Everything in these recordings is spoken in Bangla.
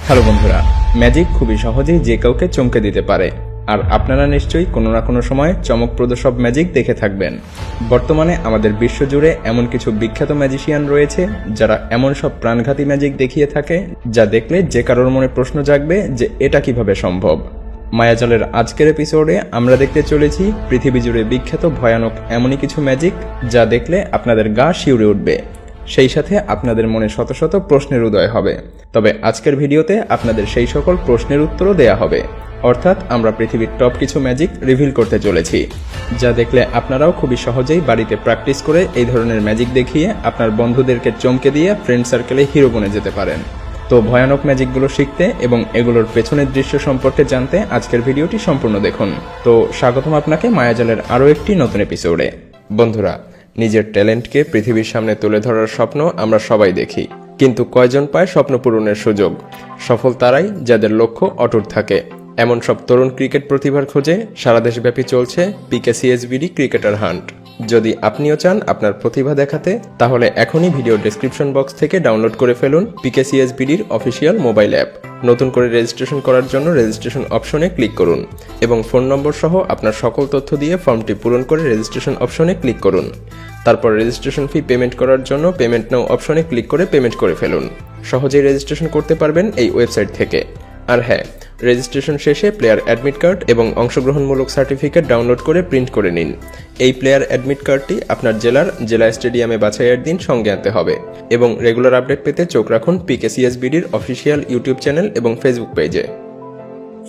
হ্যালো বন্ধুরা, ম্যাজিক খুবই সহজেই যে কাউকে চমকে দিতে পারে। আর আপনারা নিশ্চয়ই কোনো না কোনো সময় চমকপ্রদ সব ম্যাজিক দেখে থাকবেন। বর্তমানে আমাদের বিশ্বজুড়ে এমন কিছু বিখ্যাত ম্যাজিশিয়ান রয়েছে যারা এমন সব প্রাণঘাতী ম্যাজিক দেখিয়ে থাকে যা দেখলে যে কারোর মনে প্রশ্ন জাগবে যে এটা কিভাবে সম্ভব। মায়াজালের আজকের এপিসোডে আমরা দেখতে চলেছি পৃথিবী জুড়ে বিখ্যাত ভয়ানক এমনই কিছু ম্যাজিক যা দেখলে আপনাদের গা শিউরে উঠবে, সেই সাথে আপনাদের মনে শত শত প্রশ্নের উদয় হবে। তবে আজকের ভিডিওতে আপনাদের সেই সকল প্রশ্নের উত্তরও দেয়া হবে, অর্থাৎ আমরা পৃথিবীর টপ কিছু ম্যাজিক রিভিল করতে চলেছি যা দেখলে আপনারাও খুবই সহজেই বাড়িতে প্র্যাকটিস করে এই ধরনের ম্যাজিক দেখিয়ে আপনার বন্ধুদেরকে চমকে দিয়ে ফ্রেন্ড সার্কেলে হিরো বনে যেতে পারেন। তো ভয়ানক ম্যাজিকগুলো শিখতে এবং এগুলোর পেছনের দৃশ্য সম্পর্কে জানতে আজকের ভিডিওটি সম্পূর্ণ দেখুন। তো স্বাগতম আপনাকে মায়াজালের আরও একটি নতুন এপিসোডে। বন্ধুরা, নিজের ট্যালেন্টকে পৃথিবীর সামনে তুলে ধরার স্বপ্ন আমরা সবাই দেখি, কিন্তু কয়জন পায় স্বপ্ন পূরণের সুযোগ? সফল তারাই যাদের লক্ষ্য অটুট থাকে। এমন সব তরুণ ক্রিকেট প্রতিভার খোঁজে সারা দেশব্যাপী চলছে পিকেসিএসবিডি ক্রিকেটার হান্ট। যদি আপনিও চান আপনার প্রতিভা দেখাতে, তাহলে এখনই ভিডিও ডেসক্রিপশন বক্স থেকে ডাউনলোড করে ফেলুন পিকেসিএসবিডির অফিসিয়াল মোবাইল অ্যাপ। নতুন করে রেজিস্ট্রেশন করার জন্য রেজিস্ট্রেশন অপশনে ক্লিক করুন এবং ফোন নম্বর সহ আপনার সকল তথ্য দিয়ে ফর্মটি পূরণ করে রেজিস্ট্রেশন অপশনে ক্লিক করুন। তারপর রেজিস্ট্রেশন ফি পেমেন্ট করার জন্য পেমেন্ট নাও অপশনে ক্লিক করে পেমেন্ট করে ফেলুন। সহজেই রেজিস্ট্রেশন করতে পারবেন এই ওয়েবসাইট থেকে। আর হ্যাঁ, রেজিস্ট্রেশন শেষে প্লেয়ার অ্যাডমিট কার্ড এবং অংশগ্রহণমূলক সার্টিফিকেট ডাউনলোড করে প্রিন্ট করে নিন। এই প্লেয়ার অ্যাডমিট কার্ডটি আপনার জেলা স্টেডিয়ামে বাছাইয়ের দিন সঙ্গে আনতে হবে এবং রেগুলার আপডেট পেতে চোখ রাখুন পিকেসিএসবিডির অফিসিয়াল ইউটিউব চ্যানেল এবং ফেসবুক পেজে।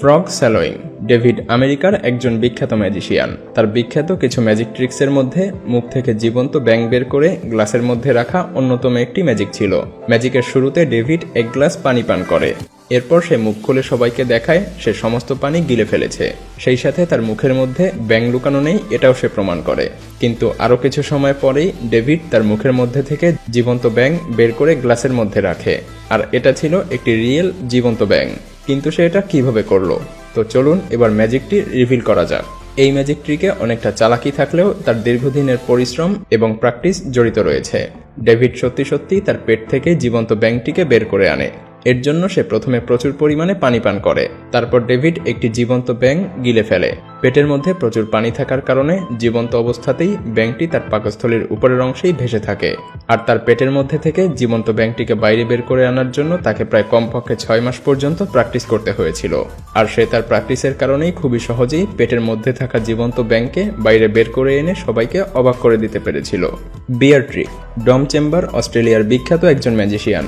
ফ্রগ স্যালোয়িং ডেভিড আমেরিকার একজন বিখ্যাত ম্যাজিশিয়ান। তার বিখ্যাত কিছু ম্যাজিক ট্রিক্সের মধ্যে মুখ থেকে জীবন্ত ব্যাঙ বের করে গ্লাসের মধ্যে রাখা অন্যতম একটি ম্যাজিক ছিল। ম্যাজিকের শুরুতে ডেভিড এক গ্লাস পানি পান করে, এরপর সে মুখ খুলে সবাইকে দেখায় সে সমস্ত পানি গিলে ফেলেছে। সেই সাথে তার মুখের মধ্যে ব্যাঙ লুকানো নেই এটাও সে প্রমাণ করে। কিন্তু আরও কিছু সময় পরেই ডেভিড তার মুখের মধ্যে থেকে জীবন্ত ব্যাঙ বের করে গ্লাসের মধ্যে রাখে, আর এটা ছিল একটি রিয়েল জীবন্ত ব্যাঙ। কিন্তু সে এটা কিভাবে করলো? তো চলুন এবার ম্যাজিকটি রিভিল করা যাক। এই ম্যাজিক ট্রিকে অনেকটা চালাকি থাকলেও তার দীর্ঘদিনের পরিশ্রম এবং প্র্যাকটিস জড়িত রয়েছে। ডেভিড সত্যি তার পেট থেকে জীবন্ত ব্যাঙটিকে বের করে আনে। এর জন্য সে প্রথমে প্রচুর পরিমাণে পানি পান করে। তারপর ডেভিড একটি জীবন্ত ব্যাঙ গিলে ফেলে। পেটের মধ্যে প্রচুর পানি থাকার কারণে জীবন্ত অবস্থাতেই ব্যাঙটি তার পাকস্থলীর উপরের অংশেই ভেসে থাকে। আর তার পেটের মধ্যে থেকে জীবন্ত ব্যাঙটিকে বাইরে বের করে আনার জন্য তাকে প্রায় কমপক্ষে 6 মাস পর্যন্ত প্র্যাকটিস করতে হয়েছিল। আর সে তার প্র্যাকটিসের কারণেই খুবই সহজেই পেটের মধ্যে থাকা জীবন্ত ব্যাঙকে বাইরে বের করে এনে সবাইকে অবাক করে দিতে পেরেছিল। বিয়ার ট্রিক ডম চেম্বার অস্ট্রেলিয়ার বিখ্যাত একজন ম্যাজিশিয়ান,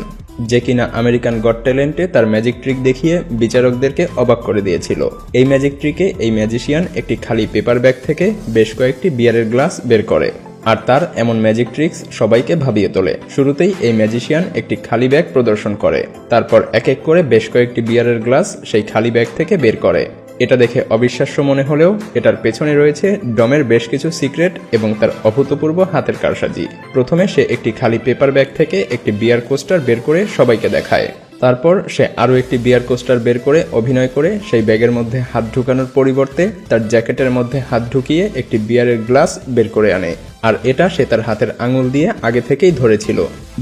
যে কিনা আমেরিকান গট ট্যালেন্টে তার ম্যাজিক ট্রিক দেখিয়ে বিচারকদেরকে অবাক করে দিয়েছিল। এই ম্যাজিক ট্রিকে এই ম্যাজিশিয়ান একটি খালি পেপার ব্যাগ থেকে বেশ কয়েকটি বিয়ারের গ্লাস বের করে, আর তার এমন ম্যাজিক ট্রিক্স সবাইকে ভাবিয়ে তোলে। শুরুতেই এই ম্যাজিশিয়ান একটি খালি ব্যাগ প্রদর্শন করে, তারপর এক এক করে বেশ কয়েকটি বিয়ারের গ্লাস সেই খালি ব্যাগ থেকে বের করে। এটা দেখে অবিশ্বাস্য মনে হলেও এটার পেছনে রয়েছে ডমের বেশ কিছু সিক্রেট এবং তার অভূতপূর্ব হাতের কারসাজি। প্রথমে সে একটি খালি পেপার ব্যাগ থেকে একটি বিয়ার কোস্টার বের করে সবাইকে দেখায়। তারপর সে আরও একটি বিয়ার কোস্টার বের করে অভিনয় করে সেই ব্যাগের মধ্যে হাত ঢুকানোর পরিবর্তে তার জ্যাকেটের মধ্যে হাত ঢুকিয়ে একটি বিয়ারের গ্লাস বের করে আনে, আর এটা সে তার হাতের আঙুল দিয়ে আগে থেকেই ধরেছিল।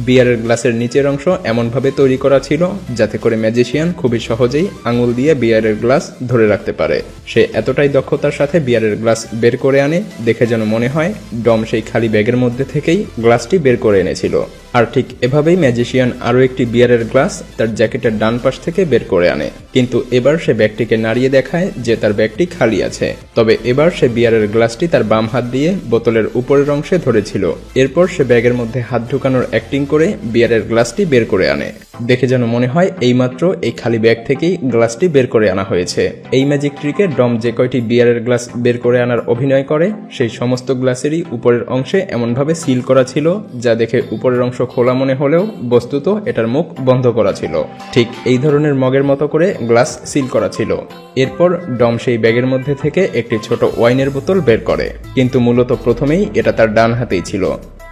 বিয়ারের গ্লাসের নিচের অংশ এমনভাবে তৈরি করা ছিল যাতে করে ম্যাজিশিয়ান খুবই সহজেই আঙুল দিয়ে বিয়ারের গ্লাস ধরে রাখতে পারে। সে এতটাই দক্ষতার সাথে বিয়ারের গ্লাস বের করে আনে দেখে যেন মনে হয় ডম সেই খালি ব্যাগের মধ্যে থেকেই গ্লাসটি বের করে এনেছিল। আর ঠিক এভাবেই ম্যাজিশিয়ান আরও একটি বিয়ারের গ্লাস তার জ্যাকেটের ডান পাশ থেকে বের করে আনে, কিন্তু এবার সে ব্যাগটিকে নাড়িয়ে দেখায় যে তার ব্যাগটি খালি আছে। তবে এবার সে বিয়ারের গ্লাসটি তার বাম হাত দিয়ে বোতলের উপরের অংশে ধরেছিল। এরপর সে ব্যাগের মধ্যে হাত ঢুকানোর অ্যাক্টিং করে বিয়ারের গ্লাসটি বের করে আনে, দেখে যেন মনে হয় এইমাত্র এই খালি ব্যাগ থেকেই গ্লাসটি বের করে আনা হয়েছে। এই ম্যাজিক ট্রিকে ডম যে কয়টি বিয়ারের গ্লাস বের করে আনার অভিনয় করে সেই সমস্ত গ্লাসেরই উপরের অংশে এমনভাবে সিল করা ছিল যা দেখে উপরের অংশ খোলা মনে হলেও বস্তুত এটার মুখ বন্ধ করা ছিল। ঠিক এই ধরনের মগের মতো করে গ্লাস সিল করা ছিল। এরপর ডম সেই ব্যাগের মধ্যে থেকে একটি ছোট ওয়াইনের বোতল বের করে, কিন্তু মূলত প্রথমেই এটা তার ডান হাতেই ছিল।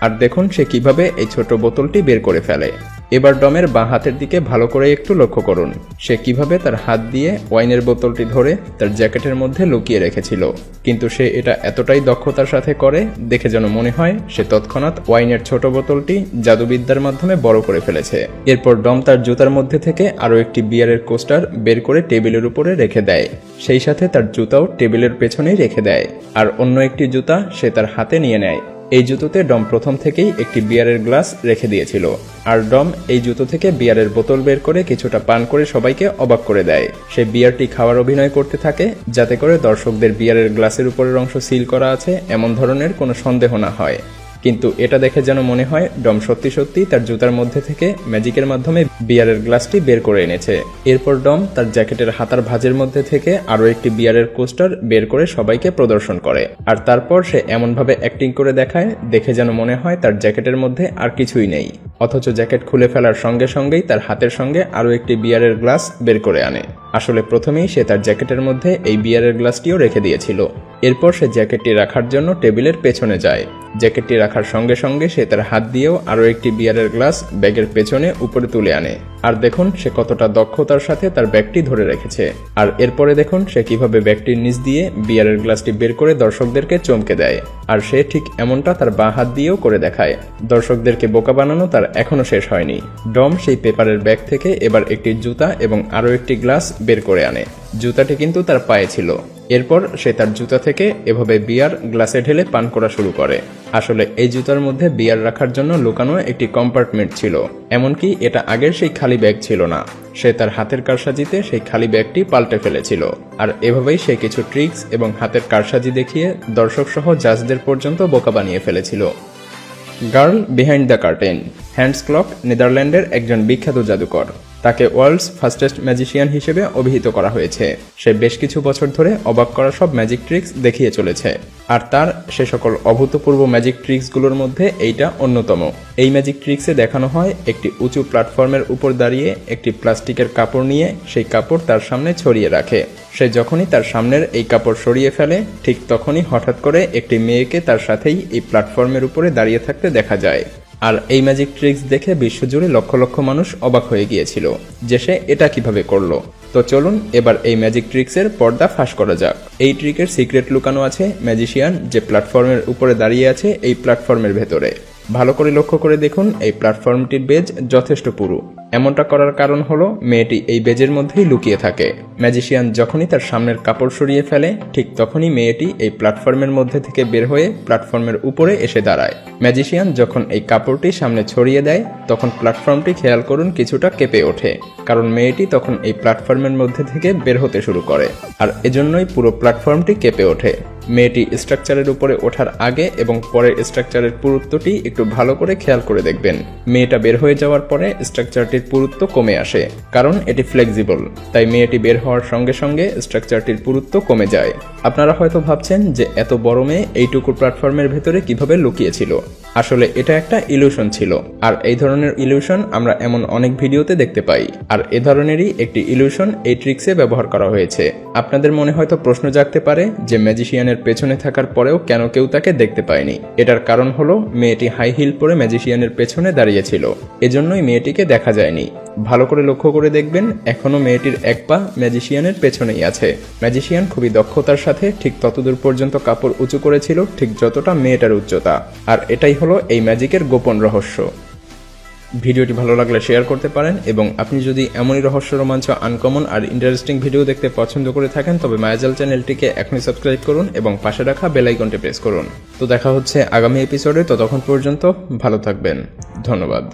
আর দেখুন সে কিভাবে এই ছোট বোতলটি বের করে ফেলে। এবার ডমের বাঁ হাতের দিকে ভালো করে একটু লক্ষ্য করুন, সে কিভাবে তার হাত দিয়ে ওয়াইনের বোতলটি ধরে তার জ্যাকেটের মধ্যে লুকিয়ে রেখেছিল। কিন্তু সে এটা এতটাই দক্ষতার সাথে করে দেখে যেন মনে হয় সে তৎক্ষণাৎ ওয়াইনের ছোট বোতলটি জাদুবিদ্যার মাধ্যমে বড় করে ফেলেছে। এরপর ডম তার জুতার মধ্যে থেকে আরও একটি বিয়ারের কোস্টার বের করে টেবিলের উপরে রেখে দেয়, সেই সাথে তার জুতাও টেবিলের পেছনেই রেখে দেয়। আর অন্য একটি জুতা সে তার হাতে নিয়ে নেয়। এই জুতোতে ডম প্রথম থেকেই একটি বিয়ারের গ্লাস রেখে দিয়েছিল, আর ডম এই জুতো থেকে বিয়ারের বোতল বের করে কিছুটা পান করে সবাইকে অবাক করে দেয়। সে বিয়ারটি খাওয়ার অভিনয় করতে থাকে যাতে করে দর্শকদের বিয়ারের গ্লাসের উপরের অংশ সিল করা আছে এমন ধরনের কোনো সন্দেহ না হয়। কিন্তু এটা দেখে যেন মনে হয় ডম সত্যি সত্যি তার জুতার মধ্যে থেকে ম্যাজিকের মাধ্যমে বিয়ারের গ্লাসটি বের করে এনেছে। এরপর ডম তার জ্যাকেটের হাতার ভাঁজের মধ্যে থেকে আরও একটি বিয়ারের কোস্টার বের করে সবাইকে প্রদর্শন করে, আর তারপর সে এমনভাবে অ্যাক্টিং করে দেখায় দেখে যেন মনে হয় তার জ্যাকেটের মধ্যে আর কিছুই নেই। অথচ জ্যাকেট খুলে ফেলার সঙ্গে সঙ্গেই তার হাতের সঙ্গে আরও একটি বিয়ারের গ্লাস বের করে আনে। আসলে প্রথমেই সে তার জ্যাকেটের মধ্যে এই বিয়ারের গ্লাসটিও রেখে দিয়েছিল। এরপর সে জ্যাকেটটি রাখার জন্য টেবিলের পেছনে যায়। জ্যাকেটটি রাখার সঙ্গে সঙ্গে সে তার হাত দিয়েও আরও একটি বিয়ারের গ্লাস ব্যাগের পেছনে উপরে তুলে আনে। আর দেখুন সে কতটা দক্ষতার সাথে তার ব্যাগটি ধরে রেখেছে। আর এরপরে দেখুন সে কিভাবে ব্যাগটির নিচ দিয়ে বিয়ারের গ্লাসটি বের করে দর্শকদেরকে চমকে দেয়। আর সে ঠিক এমনটা তার বাঁ হাত দিয়েও করে দেখায়। দর্শকদেরকে বোকা বানানো তার এখনো শেষ হয়নি। ডম সেই পেপারের ব্যাগ থেকে এবার একটি জুতা এবং আরও একটি গ্লাস বের করে আনে। জুতাটি কিন্তু তার পায়ে ছিল। এরপর সে তার জুতা থেকে এভাবে বিয়ার গ্লাসে ঢেলে পান করা শুরু করে। আসলে এই জুতার মধ্যে বিয়ার রাখার জন্য লুকানো একটি কম্পার্টমেন্ট ছিল, এমনকি এটা আগের সেই খালি ব্যাগ ছিল না। সে তার হাতের কারসাজিতে সেই খালি ব্যাগটি পাল্টে ফেলেছিল। আর এভাবেই সে কিছু ট্রিক্স এবং হাতের কারসাজি দেখিয়ে দর্শক সহ জাজদের পর্যন্ত বোকা বানিয়ে ফেলেছিল। Girl behind the curtain. Hans Klok নেদারল্যান্ডের একজন বিখ্যাত জাদুকর। তাকে ওয়ার্ল্ডস ফাস্টেস্ট ম্যাজিশিয়ান হিসেবে অভিহিত করা হয়েছে। সে বেশ কিছু বছর ধরে অবাক করা সব ম্যাজিক ট্রিক্স দেখিয়ে চলেছে, আর তার সে সকল অভূতপূর্ব ম্যাজিক ট্রিক্সগুলোর মধ্যে এইটা অন্যতম। এই ম্যাজিক ট্রিক্সে দেখানো হয় একটি উঁচু প্ল্যাটফর্মের উপর দাঁড়িয়ে একটি প্লাস্টিকের কাপড় নিয়ে সেই কাপড় তার সামনে ছড়িয়ে রাখে। সে যখনই তার সামনের এই কাপড় সরিয়ে ফেলে ঠিক তখনই হঠাৎ করে একটি মেয়েকে তার সাথেই এই প্ল্যাটফর্মের উপরে দাঁড়িয়ে থাকতে দেখা যায়। আর এই ম্যাজিক ট্রিক্স দেখে বিশ্বজুড়ে লক্ষ লক্ষ মানুষ অবাক হয়ে গিয়েছিল যে সে এটা কিভাবে করলো। তো চলুন এবার এই ম্যাজিক ট্রিক্সের পর্দা ফাঁস করা যাক। এই ট্রিকের সিক্রেট লুকানো আছে ম্যাজিশিয়ান যে প্ল্যাটফর্মের উপরে দাঁড়িয়ে আছে এই প্ল্যাটফর্মের ভেতরে। ভালো করে লক্ষ্য করে দেখুন এই প্ল্যাটফর্মটির বেজ যথেষ্ট পুরু। এমনটা করার কারণ হলো মেয়েটি এই বেজের মধ্যেই লুকিয়ে থাকে। ম্যাজিশিয়ান যখনই তার সামনের কাপড় সরিয়ে ফেলে ঠিক তখনই মেয়েটি এই প্ল্যাটফর্মের মধ্যে থেকে বের হয়ে প্ল্যাটফর্মের উপরে এসে দাঁড়ায়। ম্যাজিশিয়ান যখন এই কাপড়টি সামনে ছড়িয়ে দেয় তখন প্ল্যাটফর্মটি খেয়াল করুন কিছুটা কেঁপে ওঠে, কারণ মেয়েটি তখন এই প্ল্যাটফর্মের মধ্যে থেকে বের হতে শুরু করে। আর এজন্যই পুরো প্ল্যাটফর্মটি কেঁপে ওঠে। মেয়েটি স্ট্রাকচারের উপরে ওঠার আগে এবং পরের স্ট্রাকচারের পুরুত্বটি একটু ভালো করে খেয়াল করে দেখবেন। মেয়েটা বের হয়ে যাওয়ার পরে স্ট্রাকচারটির পুরুত্ব কমে আসে, কারণ এটি ফ্লেক্সিবল। তাই মেয়েটি বের হওয়ার সঙ্গে সঙ্গে স্ট্রাকচারটির পুরুত্ব কমে যায়। আপনারা হয়তো ভাবছেন যে এত বড় মেয়ে এইটুকু প্ল্যাটফর্মের ভেতরে কিভাবে লুকিয়েছিল। আসলে এটা একটা ইলিউশন ছিল। আর এই ধরনের ইলিউশন আমরা এমন অনেক ভিডিওতে দেখতে পাই। আর এ ধরনেরই একটি ইলিউশন এই ট্রিক্সে ব্যবহার করা হয়েছে। আপনাদের মনে হয়তো প্রশ্ন জাগতে পারে যে ম্যাজিশিয়ানের পেছনে থাকার পরেও কেন কেউ তাকে দেখতে পায়নি। এটার কারণ হলো মেয়েটি হাই হিল পরে ম্যাজিশিয়ানের পেছনে দাঁড়িয়েছিল, এজন্যই মেয়েটিকে দেখা যায়নি। ভালো করে লক্ষ্য করে দেখবেন এখনো মেয়েটির এক পা ম্যাজিশিয়ানের পেছনেই আছে। ম্যাজিশিয়ান খুবই দক্ষতার সাথে ঠিক ততদূর পর্যন্ত কাপড় উঁচু করেছিল ঠিক যতটা মেয়েটার উচ্চতা। আর এটাই হলো এই ম্যাজিকের গোপন রহস্য। ভিডিওটি ভালো লাগলে শেয়ার করতে পারেন, এবং আপনি যদি এমনই রহস্য, রোমাঞ্চ, আনকমন আর ইন্টারেস্টিং ভিডিও দেখতে পছন্দ করে থাকেন তবে মায়াজাল চ্যানেলটিকে এখনই সাবস্ক্রাইব করুন এবং পাশে রাখা বেল আইকনটি প্রেস করুন। তো দেখা হচ্ছে আগামী এপিসোডে। ততক্ষণ পর্যন্ত ভালো থাকবেন। ধন্যবাদ।